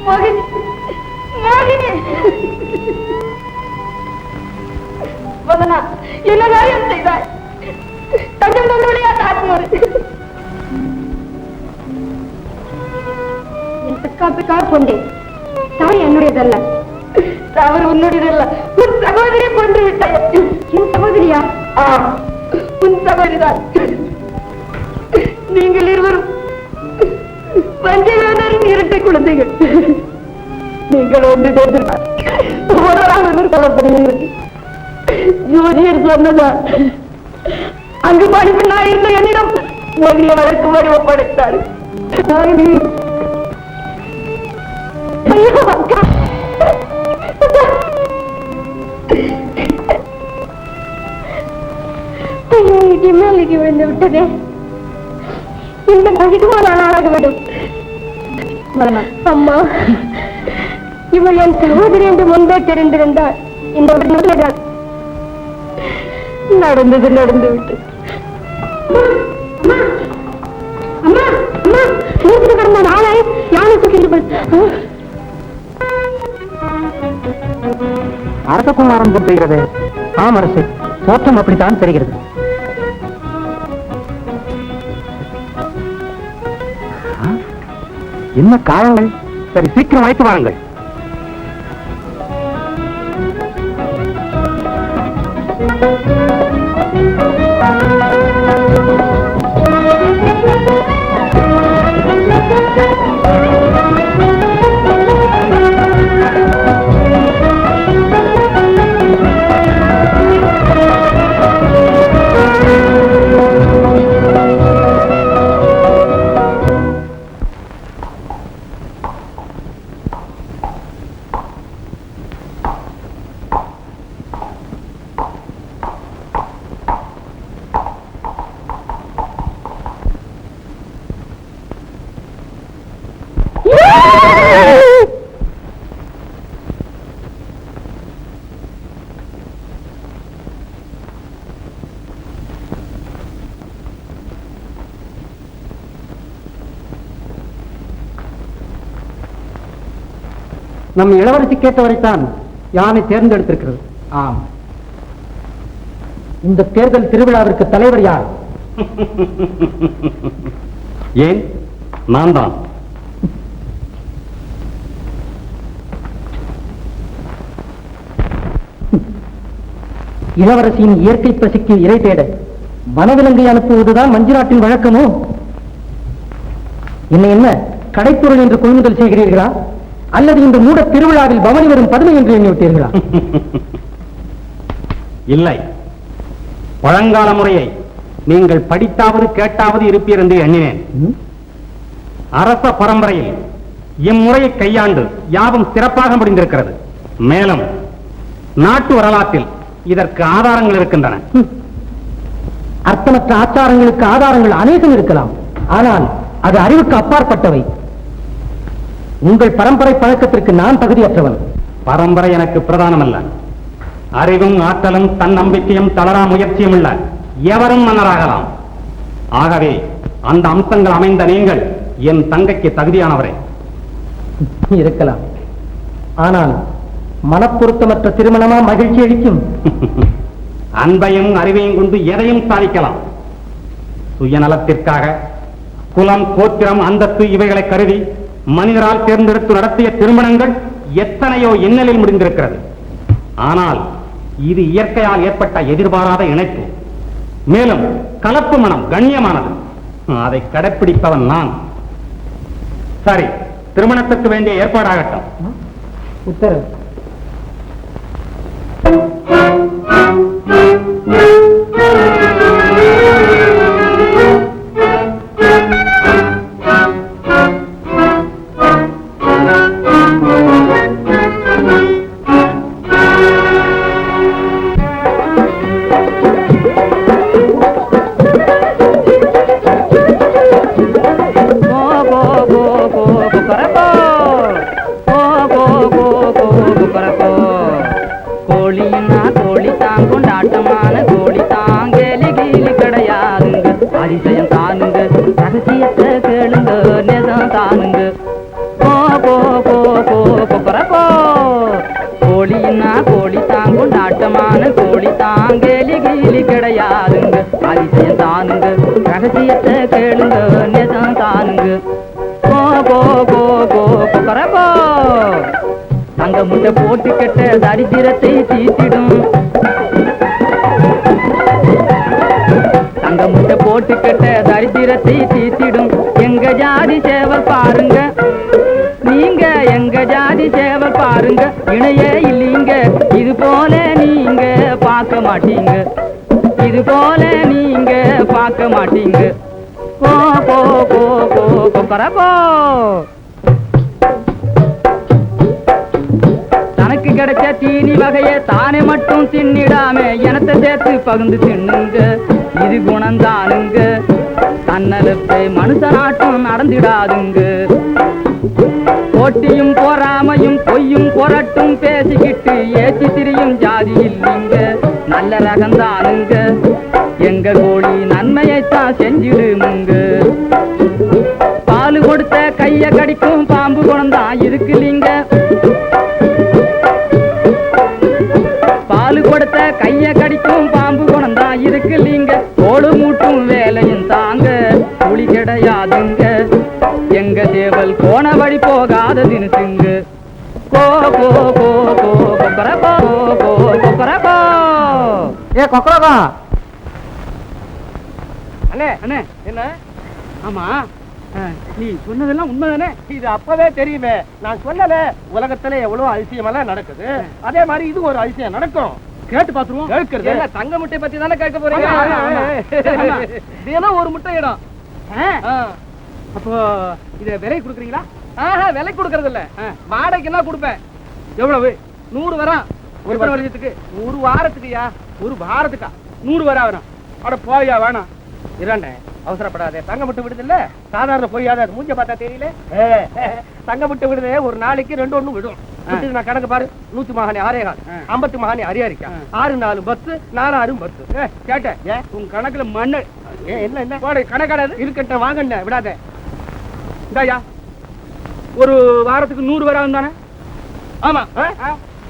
மோகினி மோகினி வதனா என்ன காரியம் செய்தாய்? தங்கள் தங்களுடைய தாக்குமாறு என் தற்காப்புக்காக கொண்டேன். தவறு என்னுடையதல்ல. தவறு உன்னுடையதல்ல. உன் சகோதரியை கொண்டு விட்டாய். என் சகோதரியா? உன் சகோதரிதான். நீங்கள் இருவரும் பஞ்சவேதரின் இரட்டை குழந்தைகள். நீங்கள் ஒன்று சேர்ந்திருந்தார் ஒருவராக கொல்லப்படுகிறது. ஜோதியர் சொன்னதா அங்கு படிப்பினாய் இருந்த என்னிடம் மோகினியை வளர்க்கும்படி ஒப்படைத்தார். மேலிக்கு விழுந்து விட்டதே. இந்த மகிழ்ச்சிமா நாளாக வேண்டும். அம்மா, இவள் என் சகோதரி என்று முன்பே தெரிந்திருந்தார். இந்த நடந்தது நடந்து விட்டு கடந்த நாளை யானை அரசகுமாரம் போட்டுகிறது. ஆம் அரசு, தோற்றம் அப்படித்தான் தெரிகிறது. என்ன காரணங்கள்? சரி, சீக்கிரம் வைத்து வாருங்கள். நம் இளவரசி கேட்டவரைத்தான் யானை தேர்ந்தெடுத்திருக்கிறது. ஆம், இந்த தேர்தல் திருவிழாவிற்கு தலைவர் யார்? ஏன், நான் தான். இளவரசியின் இயற்கை பசிக்கு இறை தேட வனவிலங்கை அனுப்புவதுதான் மஞ்சுநாட்டின் வழக்கமோ? என்ன கடைப்பொருள் என்று கொள்முதல் செய்கிறீர்களா, அல்லது இந்த மூட திருவிழாவில் பவனி வரும் பதுமை என்று எண்ணிவிட்டீர்களா? இல்லை, பழங்கால முறையை நீங்கள் படித்தாவது கேட்டாவது இருப்பீர் என்று எண்ணினேன். அரச பரம்பரையில் இம்முறையை கையாண்டு யாவும் சிறப்பாக முடிந்திருக்கிறது. மேலும் நாட்டு வரலாற்றில் இதற்கு ஆதாரங்கள் இருக்கின்றன. அர்த்தமற்ற ஆச்சாரங்களுக்கு ஆதாரங்கள் அநேகம் இருக்கலாம், ஆனால் அது அறிவுக்கு அப்பாற்பட்டவை. உங்கள் பரம்பரை பழக்கத்திற்கு நான் தகுதியற்றவன். பரம்பரை எனக்கு பிரதானமல்ல. அறிவும் ஆற்றலும் தன்னம்பிக்கையும் தளரா முயற்சியும் உள்ள எவரும் மன்னராகலாம். ஆகவே அந்த அம்சங்கள் அமைந்த நீங்கள் என் தங்கைக்கு தகுதியானவரே. இருக்கலாம், ஆனால் மனப்பொருத்தமற்ற திருமணமா மகிழ்ச்சி அளிக்கும்? அன்பையும் அறிவையும் கொண்டு எதையும் சாதிக்கலாம். சுயநலத்திற்காக குலம், கோத்திரம், அந்தஸ்து இவைகளை கருதி மனிதரால் தேர்ந்தெடுத்து நடத்திய திருமணங்கள் எத்தனையோ இன்னலில் முடிந்திருக்கிறது. ஆனால் இது இயற்கையால் ஏற்பட்ட எதிர்பாராத இணைப்பு. மேலும் கலப்பு மனம் கண்ணியமானது. அதை கடைப்பிடிப்பவன் நான். சரி, திருமணத்துக்கு வேண்டிய ஏற்பாடாகட்டும். உத்தரவு. go go go go go go go go go go போ போ போ கொக்கரப்போ. கோழின்னா கோழி தாங்கும் நாட்டமான கோழி தாங்கேலி கீழி கிடையாதுங்க. அதிசயம் தானுங்க ரகசியத்தை கேளுங்க நெசம் தானுங்க. போ போ போ போ கொக்கரப்போ. தங்க முட்டை போட்டு கெட்ட தரித்திரத்தை தீத்திடும். தங்க முட்டை போட்டு கெட்ட தரித்திரத்தை தீத்திடும். எங்க ஜாதி சேவல் பாருங்க, நீங்க எங்க ஜாதி சேவல் பாருங்க. இணையே இல்லீங்க இது போல நீங்க பார்க்க மாட்டீங்க. இது போல நீங்க பார்க்க மாட்டீங்க. போ போ போ போ கொக்கரப்போ. தனக்கு கிடைச்ச தீனி வகையை தானே மட்டும் தின்னிடாம எனத்தை சேர்த்து பகிர்ந்து தின்னுங்க. இது குணந்தானுங்க. தன்னலத்தை மனுஷனாட்டம் நடந்திடாதுங்க. போட்டியும் பொறாமையும் பொய்யும் பொரட்டும் பேசிக்கிட்டு ஏற்றி திரியும் ஜாதி இல்லைங்க. நல்ல ரகந்தானுங்க. எங்க கோழி நன்மையைத்தான் செஞ்சிடுமுங்க. பால் கொடுத்த கைய கடிக்கும் பாம்பு குணந்தான் இருக்கு இல்லைங்க. பால் கொடுத்த கைய கடிக்கும் பாம்பு குணந்தான் இருக்கு இல்லைங்க. கோடு மூட்டும் வேலையும் தாங்க புலி கிடையாதுங்க. எங்க சேவல் போன வழி போகாத தினுசுங்க. கோ கோ கோ கோ கொக்கரப்போ கோ கொக்கரப்போ. ஏ கொக்கரப்பா. அண்ணே அண்ணே என்ன? ஆமா நீ சொன்னதெல்லாம் உண்மைதானே? இது அப்பவே தெரியுமே. நான் சொல்லல உலகத்துல எவ்வளவு அதிசயமெல்லாம் நடக்குது. அதே மாதிரி இது ஒரு அதிசயம் நடக்கும். கேட்டு பாத்துருவோம். கேட்கறது என்ன தங்க முட்டை பத்தி தானே கேட்க போறீங்க? ஆமா, ஆமா. தினம் ஒரு முட்டை இடம். அப்போ இத விலை கொடுக்குறீங்களா? விலை கொடுக்கறது இல்ல, வாடகைக்கு என்ன கொடுப்பேன். எவ்வளவு? 100 வரும். ஒரு வருஷத்துக்கு 100 வாரத்துக்குயா? ஒரு வாரத்துக்கா 100 வரா வரும். அட போயா வேணாம். இரண்டே அவசரப்படாதே. தங்க முட்டை விடுது இல்ல, சாதாரண பொய்யாத. மூஞ்ச பார்த்தா தெரியல. தங்க முட்டை விடுதே ஒரு நாளைக்கு 2 ஒண்ணு விடும். நான் கணக்கு பாரு. 100 மகானி 6 50 மகானி அரியாரிக்கா 6 4 10 4 6 10. கேட்டேன் உங்க கணக்குல மண்ணு என்ன என்ன போட கணக்காடாது இருக்கட்ட வாங்கண்ண விடாத. இந்தாயா ஒரு வாரத்துக்கு 100 வராது தானே? ஆமா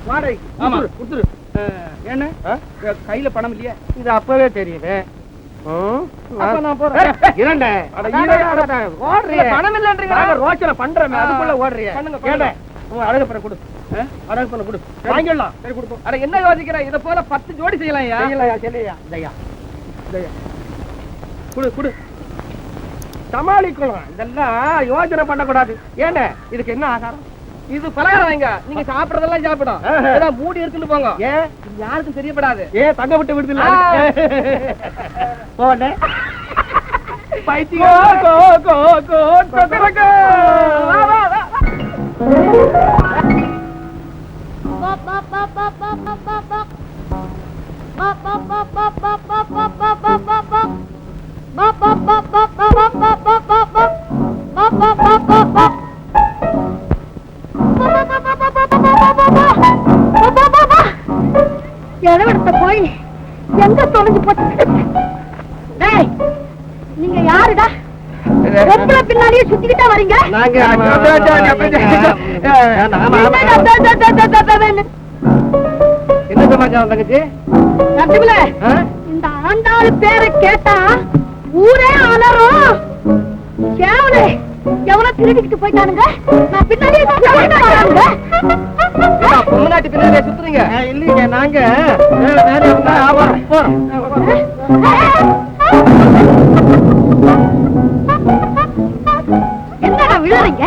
வாடகை ஆமா. கொடுத்துரு. என்ன கையில பணம் இல்லையா? இது அப்பவே தெரியுது. அப்ப நான் போறேன். இரண்டே ஓடுறிய பணம் இல்லன்றீங்க. ரோச்சனை பண்றேன் அதுக்குள்ள ஓடுறிய. பண்ணுங்க, கேட அழகப்பட கொடு. அழகப்பட கொடு வாங்கிடலாம். சரி கொடுப்போம். அட என்ன யோசிக்கிற? இத போல 10 ஜோடி செய்யலாம்யா. செய்யலையா செய்யலையா தயா குடு குடு. சமாளிக்கலாம். இதெல்லாம் யோசனை பண்ணக்கூடாது. ஏண்டே இதுக்கு என்ன ஆகாரம்? இது பலகாரம் வைங்க. நீங்க சாப்பிடறதெல்லாம் சாப்பிடும். ஏதோ மூடி இருக்குன்னு போங்க. ஏன் இது யாருக்கும் தெரியப்படாது. தங்க விட்டு விடுதல போனே பைத்தியம். கோ கோ கோ கொக்கரக்கோ. வா வா வா. எழவெடுத்த கோழி எங்க தொலைஞ்சு போச்சு? நீங்க யாருடா? பொம்பளை பின்னாடியே சுத்திக்கிட்டா வரீங்க? என்ன சமாச்சாரம் தங்கச்சி? இந்த ஆண்டாளு பேரை கேட்டா ஊரே அலறும். சேவலே எவ்வளவு திருடிக்கிட்டு போயிட்டானுங்க. நான் பின்னாடியே பொம்மநாட்டி பின்னாடியே சுத்துறீங்க? இல்லீங்க, நாங்க வேற போறோம். என்னடா விழுறீங்க?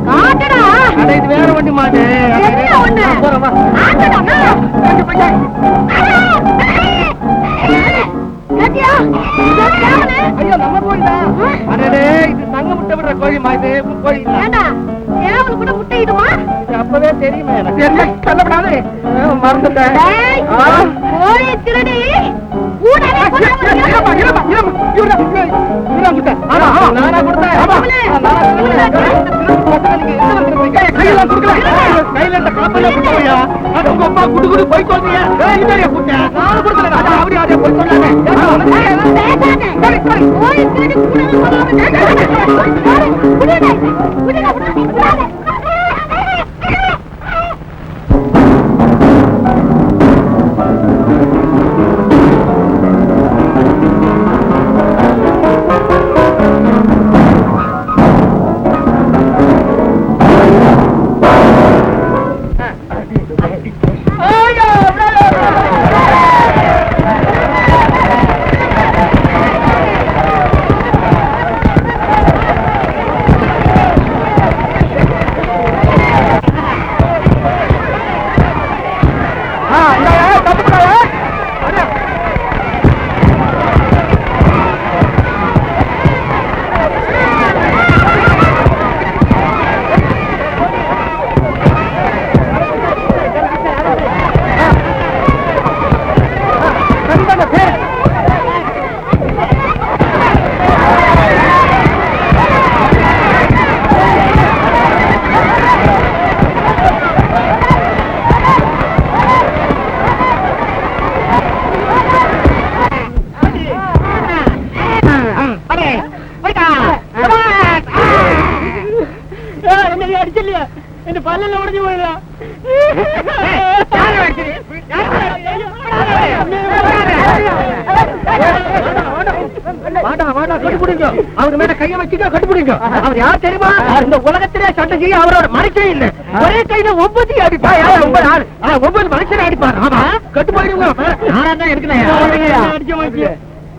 காட்டுடா. இது வேற வண்டி மாடு. போறோமா? ஐயோ நம்ம கோழிதான். அடடே இது தங்க முட்டை விடுற கோழிமா. இது கோழி சேவல் கூட முட்டையிடுமா? இது அப்பவே தெரியுமே எனக்கு. என்ன சொல்லப்படாது, மறந்துட்டேன். கோழி திருடி ஊடவே கையில காப்பல குடு குடு போய் சொல்றீங்க. அடிச்சில்லையா என் பல்ல உடஞ்சு போயிடலாம். அவர் மேல கைய வச்சுக்க கட்டுப்பிடிங்க. அவர் யார் தெரியுமா? இந்த உலகத்திலே சட்டை செய்ய அவரோட மனுஷே இல்ல. ஒரே கையில 9 அடிப்பா. 9 மனுஷனை அடிப்பார். ஆமா கட்டு போயிடுங்க.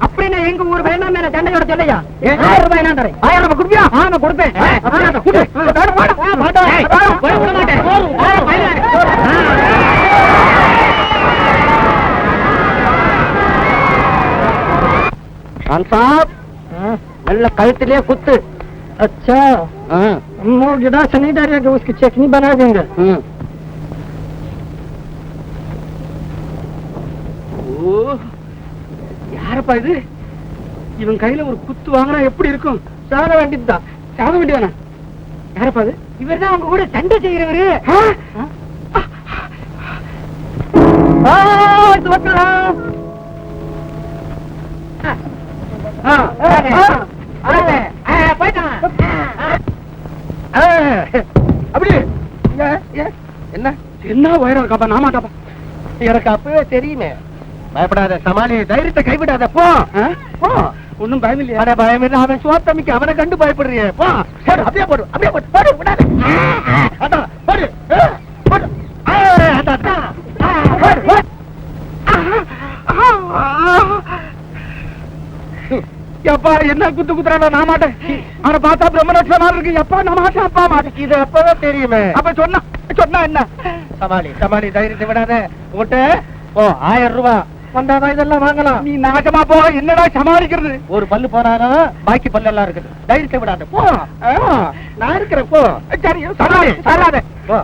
அப்படின்னா எங்க ஊர் வேணாம் மேல சண்டையோட சொல்லையா 1000 ரூபாய் என்ன 1000 ரூபாய் கொடுப்பியா? ஆமா கொடுப்பேன். நல்ல कलतिले कुछ अच्छा वो गिरा से नहीं डालेगा उसकी चटनी बना देंगे யாரப்பா இது இவன் கையில ஒரு குத்து வாங்கினா எப்படி இருக்கும் சாக வேண்டியதுதான் சாக வேண்டியதானே யாரப்பா இது இவர் தான் அவங்க கூட சண்டை செய்யறவரு அப்படி என்ன என்ன வயிறு இருக்காப்பா நாமாட்டாப்பா எனக்கு அப்பவே தெரியுமே பயப்படாத சமாளி தைரியத்தை கைவிடாத போ ஒன்னும் பயம் இல்லையா பயம் இல்லை அவன் சுவாத்தமிக்கு அவனை கண்டு பயப்படுறிய போ அப்படியே போடு அப்படியே போடு போடு விடாத அதான் போடு போடு எப்பா என்ன குத்து குத்துறாடா நான் மாட்டேன் அவனை பார்த்தா பிரம்மலட்சணமா இருக்கு எப்பா நான் மாட்டேன் அப்பா மாட்டேன் இது அப்பவே தெரியுமே அப்ப சொன்னா சொன்னா என்ன சமாளி சமாளி தைரியத்தை விடாத உங்கள்கிட்ட ஓ 1000 ரூபாய் வந்தாதான் இதெல்லாம் வாங்கலாம் நீ நாகமா போ என்னடா சமாளிக்கிறது ஒரு பல்லு போறாரா பாக்கி பல்லு எல்லாம் இருக்குது தைரியத்தை விடாத போ நான் இருக்கிறேன் போ சரி சமாளி சாராத போ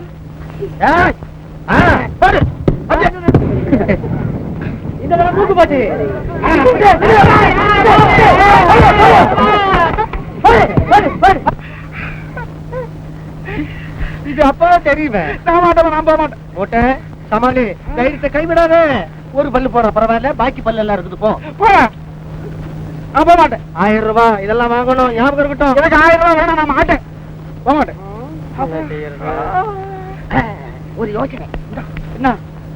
இதெல்லாம் மூக்கு போச்சு இது அப்பா தெரியுமே நான் மாட்டேன் நான் போக மாட்டேன் போட்டேன் சமாளி தைரியத்தை கைவிடாத ஒரு பல்லு போற பரவாயில்ல பாக்கி பல்லு எல்லாம் இருக்குது போ போக மாட்டேன் 1000 ரூபாய் இதெல்லாம் வாங்கணும் ஞாபகம் இருக்கட்டும் எனக்கு 1000 ரூபாய் வேணாம் நான் மாட்டேன் போக மாட்டேன் ஒரு யோசனை என்ன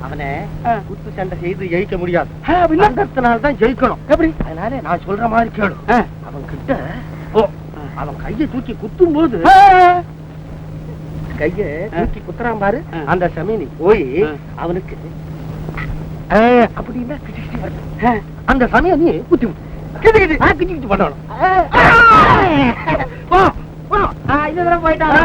அவனை குத்து சண்டை செய்து ஜெயிக்க முடியாது தான் ஜெயிக்கணும் எப்படி அதனால நான் சொல்ற மாதிரி கேளு அவன் கிட்ட அவன் கையை தூக்கி குத்தும் போது கைய தூக்கி குத்துறான் பாரு அந்த சமீனி போய் அவனுக்கு அப்படின்னா அந்த சமயம் நீ குத்தி கிச்சு பண்ணணும் இதுதான் போயிட்டான்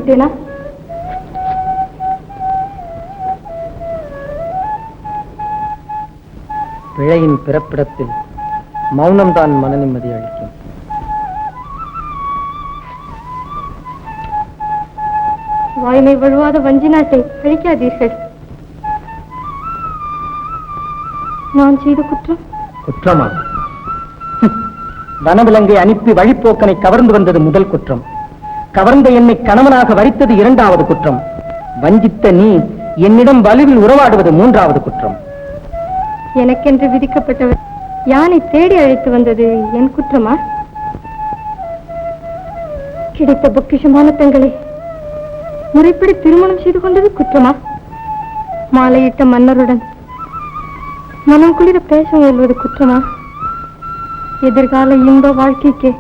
விட்டேனா? பிழையின் பிறப்பிடத்தில் மௌனம்தான் மன நிம்மதி அளிக்கும். வாய்மை வழுவாத வஞ்சி நாட்டை அழிக்காதீர்கள். நான் செய்த குற்றம் குற்றமா? வனவிலங்கை அனுப்பி வழிப்போக்கனை கவர்ந்து வந்தது முதல் குற்றம். கவர்ந்த என்னை கணவனாக வரித்தது இரண்டாவது குற்றம். வஞ்சித்த நீ என்னிடம் வலுவில் உறவாடுவது மூன்றாவது குற்றம். எனக்கென்று விதிக்கப்பட்டவர் யானை தேடி அழைத்து வந்தது என் குற்றமா? கிடைத்த பொக்கிஷமான தங்களை முறைப்படி திருமணம் செய்து கொண்டது குற்றமா? மாலையிட்ட மன்னருடன் மனம் குளிர பேச முயல்வது குற்றமா? எதிர்கால இன்ப வாழ்க்கைக்கு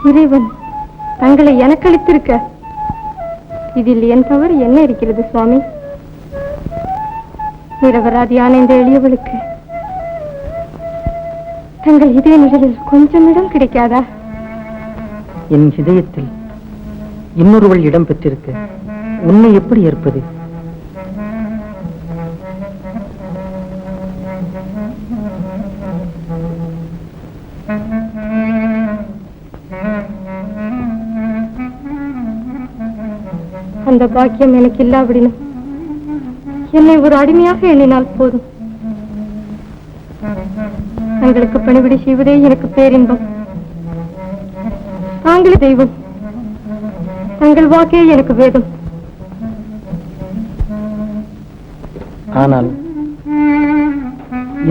இறைவன் தங்களை எனக்களித்திருக்க இதில் என் தவறு என்ன இருக்கிறது சுவாமி? நிரபராதியான இந்த எளியவளுக்கு தங்கள் இதய நிழலில் கொஞ்சம் இடம் கிடைக்காதா? என் இதயத்தில் இன்னொருவள் இடம் பெற்றிருக்க உன்னை எப்படி ஏற்பது? அந்த பாக்கியம் எனக்கு இல்லாவிடினும் என்னை ஒரு அடிமையாக எண்ணினால் போதும். தங்களுக்கு பணிவிடை செய்வதே எனக்கு பேரின்பம். தாங்களே தெய்வம், தங்கள் வாக்கே எனக்கு வேதம். ஆனால்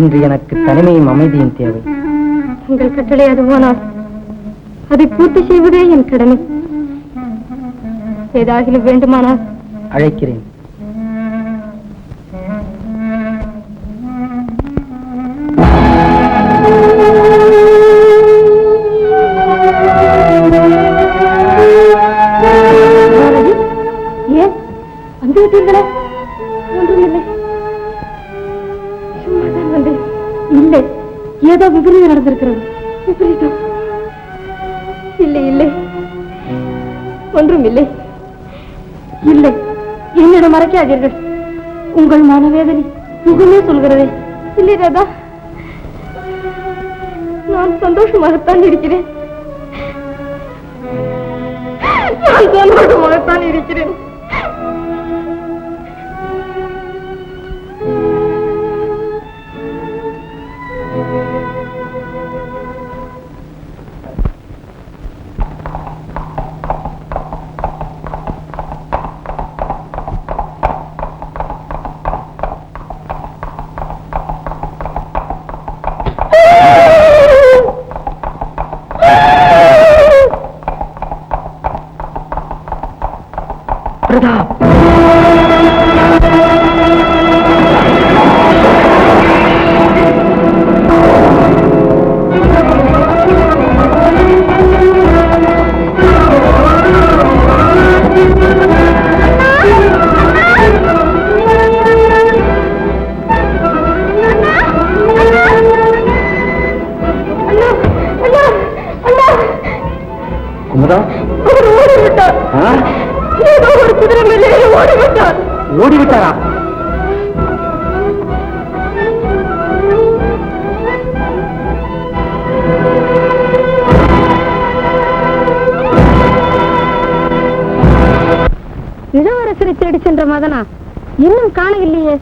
இன்று எனக்கு தனிமையும் அமைதியும் தேவை. தங்கள் கட்டளை அதுவானால் அதை பூர்த்தி செய்வதே என் கடமை. ஏதாகிலும் வேண்டுமானால் அழைக்கிறேன். ஏன் வந்து விட்டீர்களா? ஒன்றுமில்லை, சும்மாதான் வந்தேன். இல்லை, ஏதோ விபரீதம் நடந்திருக்கிறது. விபரீதம்? இல்லை இல்லை, ஒன்றும் இல்லை. இல்லை, என்னிடம் மறைக்காதீர்கள். உங்கள் மனவேதனை முகமே சொல்கிறதே. இல்லை ராதா, நான் சந்தோஷமாகத்தான் இருக்கிறேன். நான் சந்தோஷமாகத்தான் இருக்கிறேன். பிரதாப், குமுதா, அவர் ஓடிவிட்டார். ஏதோ ஒரு குதிரை மேலே ஓடிவிட்டார். ஓடிவிட்டாரா? இளவரசரை தேடி சென்ற மதனா இன்னும் காணவில்லையே.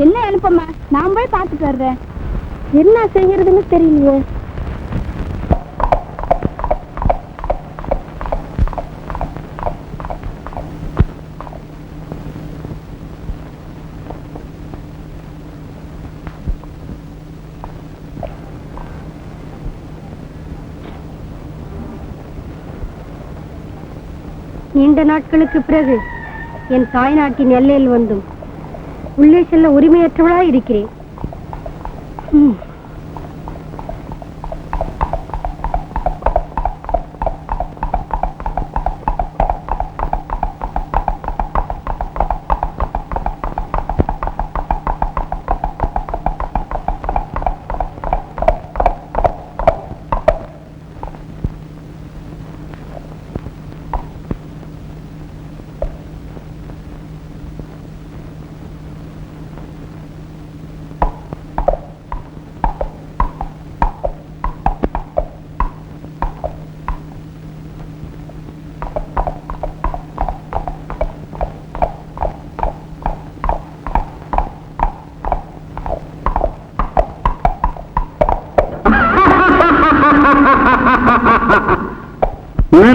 என்ன அனுப்பமா, நான் போய் பார்த்துட்டு வர்றேன். என்ன செய்யறதுன்னு தெரியலையே. நீண்ட நாட்களுக்கு பிறகு என் தாய் நாட்டின் எல்லையில் வந்தும் உள்ளே செல்ல உரிமையற்றவளாய் இருக்கிறேன்.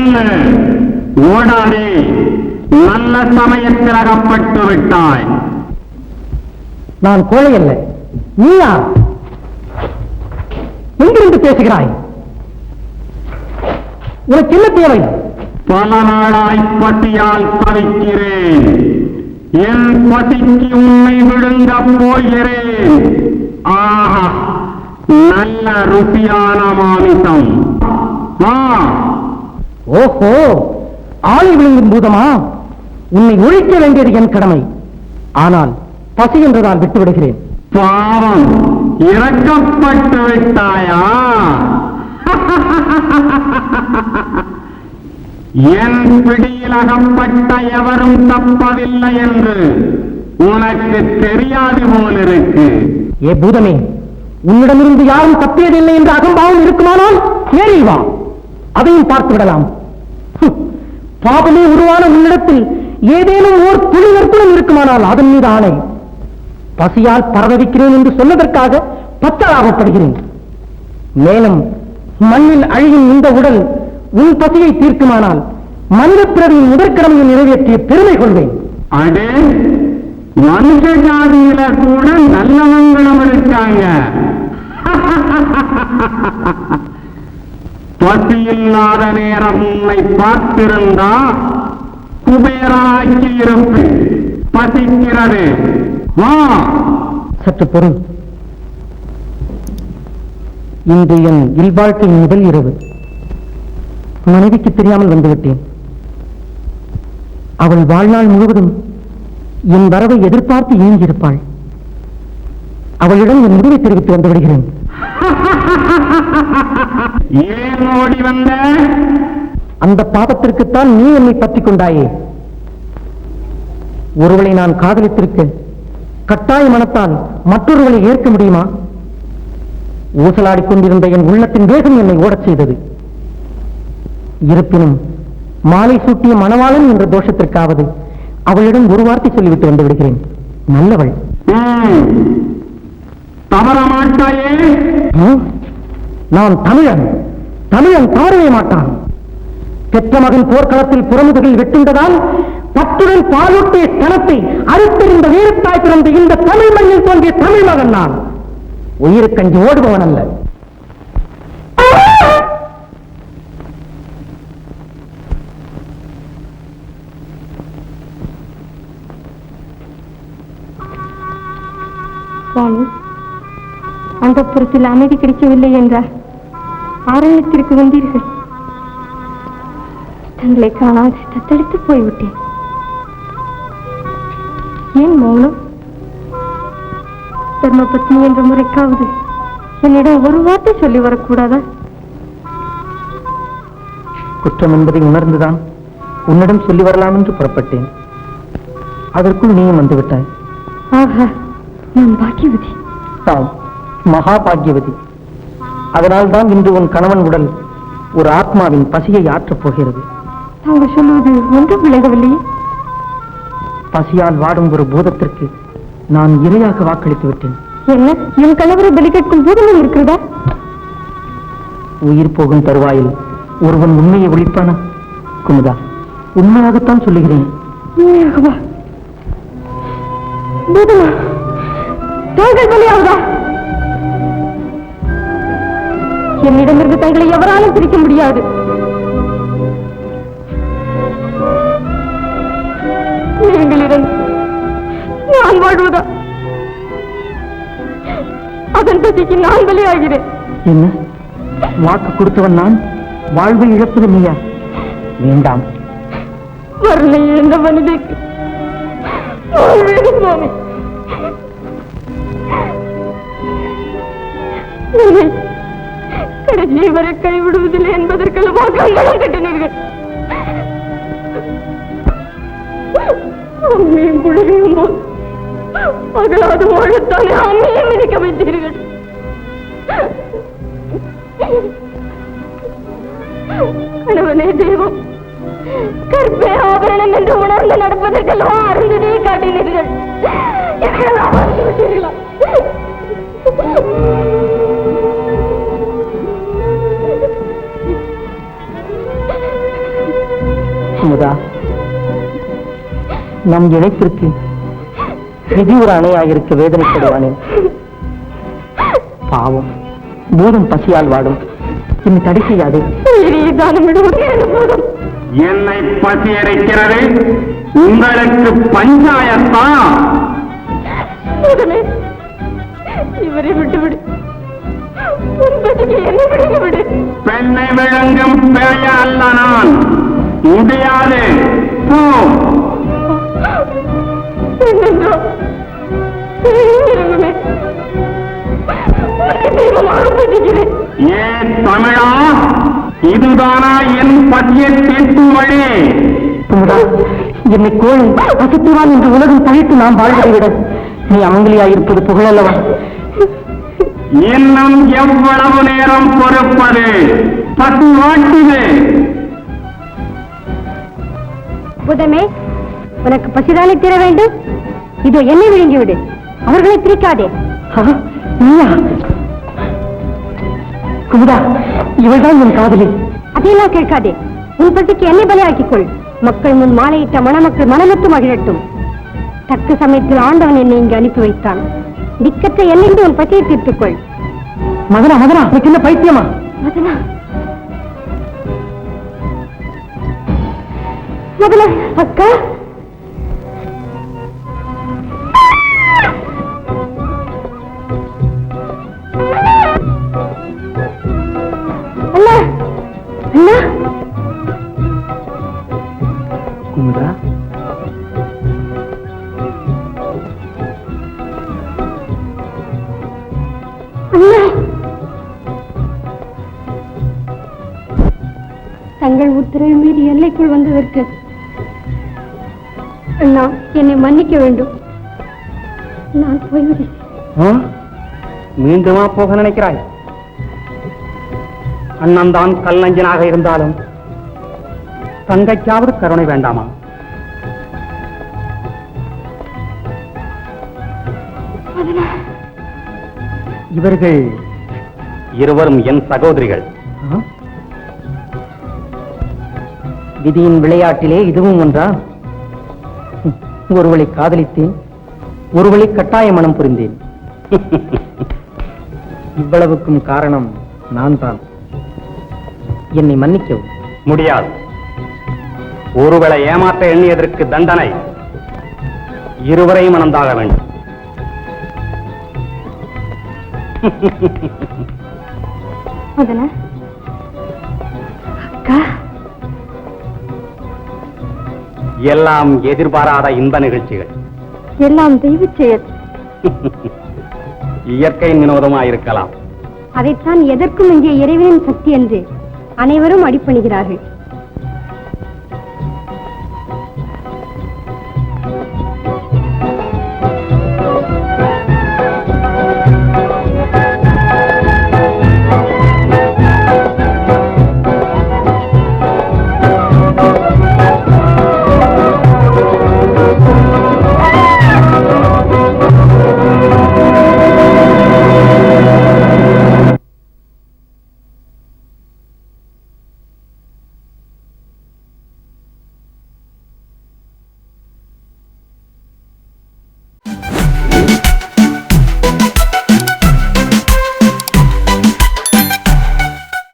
என்ன ஓடாதே, நல்ல சமயத்தில் அகப்பட்டு விட்டாய். நான் கோழை அல்ல, நீயா? எங்கிருந்து பேசுகிறாய்? உனக்கு என்ன தேவை? பல நாளாய் பசியால் தவிக்கிறேன். என் பசிக்கு உன்னை விழுங்க போகிறேன். ஆஹா, நல்ல ருசியான மாமிசம். ஓஹோ, ஆளை விழுங்கும் பூதமா? உன்னை ஒழிக்க வேண்டியது என் கடமை. ஆனால் பசி என்றுதான் விட்டு விடுகிறேன். பாவம், இறக்கப்பட்டு விட்டாயா? என் பிடியில் அகப்பட்ட எவரும் தப்பவில்லை என்று உனக்கு தெரியாது போலிருக்கு. ஏ பூதமே, உன்னிடமிருந்து யாரும் தப்பியதில்லை என்ற அகம்பாவம் இருக்குமானால் ஏறி வா, அதையும் பார்த்து விடலாம். பாபமே உருவான உன்னிடத்தில் ஏதேனும் ஓர் துளி நற்புணம் இருக்குமானால் அதன் மீது ஆணை. பசியால் பரவவிக்கிறேன் என்று சொன்னதற்காக பத்தலாகப்படுகிறேன். மேலும் மண்ணில் அழியும் இந்த உடல் உன் பசியை தீர்க்குமானால் மனித பிறவியின் முதற்கடமையை நிறைவேற்றிய பெருமை கொள்வேன். அடே, மனுஷ ஜாதியில கூட நல்லவங்களும் இருக்காங்க. பசியில்லாத நேரம் உன்னை பார்த்திருந்தா குபேராக்கி இருப்பேன். பசிக்கிறது, வா. சற்று பொருள். இன்று என் இல்வாழ்க்கையின் முதல் இரவு. மனைவிக்கு தெரியாமல் வந்துவிட்டேன். அவள் வாழ்நாள் முழுவதும் என் வரவை எதிர்பார்த்து ஏங்கியிருப்பாள். அவளிடம் என் முடிவை தெரிவித்து வந்து விடுகிறேன். ஏன் ஓடி வந்த? அந்த பாவத்திற்குத்தான் நீ என்னை பற்றிக் கொண்டாயே. ஒருவளை நான் காதலித்திருக்க கட்டாய மனத்தால் மற்றொருவளை ஏற்க முடியுமா? ஊசலாடிக் கொண்டிருந்த என் உள்ளத்தின் வேகம் என்னை ஓடச் செய்தது. இருப்பினும் மாலை சூட்டிய மணவாளன் என்ற தோஷத்திற்காவது அவளிடம் ஒரு வார்த்தை சொல்லிவிட்டு வந்து விடுகிறேன். நல்லவள். தவற மாட்டாயே? நான் தமிழன். தமிழன் தவறவே மாட்டான். பெற்ற மகன் போர்க்களத்தில் புறமுதுகில் வெட்டுண்டதால் பத்துடன் பாலூட்டிய ஸ்தலத்தை அறுத்தெறிந்த வீரத்தாய் பிறந்த இந்த தமிழ் மண்ணில் தோன்றிய தமிழ் மகன் நான். உயிருக்கஞ்சி ஓடுபவன் அல்ல. சுவாமி, அந்த புறத்தில் அமைதி கிடைக்கவில்லை என்றார் ஆரண்யத்திற்கு வந்தீர்கள். தங்களை காணாது தத்தளித்து போய்விட்டேன். ஏன் மௌனம்? தர்மபத்னி என்ற முறைக்காவது என்னிடம் ஒரு வார்த்தை சொல்லி வரக்கூடாதா? குற்றம் என்பதை உணர்ந்துதான் உன்னிடம் சொல்லி வரலாம் என்று புறப்பட்டேன். அதற்குள் நீயும் வந்துவிட்டாய். ஆஹா, நான் பாக்கியவதி. தாம் மகா பாக்கியவதி. அதனால் தான் இன்று உன் கணவன் உடல் ஒரு ஆத்மாவின் பசியை ஆற்றப் போகிறது. தாங்கள் சொல்வது ஒன்றும் விளங்கவில்லையே. பசியால் வாடும் ஒரு பூதத்திற்கு நான் இரையாக வாக்களித்து விட்டேன். என்ன, என் கணவரை பலி கேட்கும் பூதமும் இருக்கிறதா? உயிர் போகும் தருவாயில் ஒருவன் உண்மையை ஒழிப்பானா? குமுதா, உண்மையாகத்தான் சொல்லுகிறேன். உண்மையாகவா? பூதமா? தாங்கள் பலியாவதா? என்னிடமிருந்து தங்களை எவராலும் பிரிக்க முடியாது. நீங்களிடம் நான் வாழ்வதா? அதன் பசிக்கு நான் பலியாகிறேன். என்ன, வாக்கு கொடுத்தவன் நான், வாழ்வை இழப்பது நீயா? வேண்டாம். வரலை என்ற மனிதனுக்கு சுவாமி, கடைசி வரை கைவிடுவதில்லை என்பதற்கெல்லாம் கங்கணம் கட்டினீர்கள். அம்மையும் குழந்தையும் போல் அகலாது வாழத்தானே அம்மையும் மிதிக்க வைத்தீர்கள். கணவனே தெய்வம், கற்பே ஆபரணம் என்று உணர்ந்து நடப்பதற்கெல்லாம் அருந்ததியை காட்டினீர்கள். எனக்கெல்லாம் மறந்து விட்டீர்களா? குமுதா, நம் இணைப்பிற்கு விதி ஒரு அணையாயிருக்க வேதனைப்படுவானே. பாவம், போதும், பசியால் வாடும். என்னை தடை செய்யாது. என்னை பசி அடைக்கிறது உங்களுக்கு பஞ்சாயத்தான். இவரை விட்டுவிடு. பெண்ணை விளங்கும் பேய அல்ல நான். முடியாது. போ. ஏன் தமிழா, இதுதானா என் பசியை தீர்க்கும் வழி? குமுதா, என்னை கோழி அசத்துவான் என்று உலகம் தழைத்து நாம் வாழ்வதை விட நீ அமங்கலியாயிருப்பது புகழல்லவா? இன்னும் எவ்வளவு நேரம் பொறுப்பது? பசி வாட்டுது. புதமே, உனக்கு பசிதானே தீர வேண்டும். இதோ என்னை விழுங்கிவிடு. அவர்களை பிரிக்காதே. நீயா? குமுதா, இவள்தான் என் காதலி. அதையெல்லாம் கேட்காதே. உன் பசிக்கு என்னை பலியாக்கிக்கொள். மக்கள் முன் மாலையிட்ட மணமக்கள் மனமத்து மகிழட்டும். தக்க சமயத்தில் ஆண்டவன் என்னை இங்கு அனுப்பி வைத்தான். திக்கற்ற என்னென்று உன் பசியை தீர்த்துக்கொள். மதனா, மதனா, உனக்கு என்ன பைத்தியமா? மதனா, மதனா, அக்கா. அண்ணா, அண்ணா. குமுதா, அண்ணா, தங்கள் உத்தரவு மீறி எல்லைக்குள் வந்ததற்கு அண்ணா என்னை மன்னிக்க வேண்டும். நான் போய்விடுகிறேன். மீண்டுமா போக நினைக்கிறாய்? அண்ணன் தான் கல்லஞ்சனாக இருந்தாலும் தங்கைக்காவது கருணை வேண்டாமா? இவர்கள் இருவரும் என் சகோதரிகள். விதியின் விளையாட்டிலே இதுவும் ஒன்றா? ஒருவளை காதலித்தேன், ஒருவளை கட்டாய மனம் புரிந்தேன். இவ்வளவுக்கும் காரணம் நான் தான். என்னை மன்னிக்கவும். முடியாது. ஒருவேளை ஏமாற்ற எண்ணியதற்கு தண்டனை இருவரையும் மணந்தாக வேண்டும். மதனா, அக்கா. எல்லாம் எதிர்பாராத இன்ப நிகழ்ச்சிகள். எல்லாம் தெய்வ செயல். இயற்கையின் வினோதமாயிருக்கலாம். அதைத்தான் எதற்கும் இங்கே இறைவனின் சக்தி என்று அனைவரும் அடிபணிகிறார்கள்.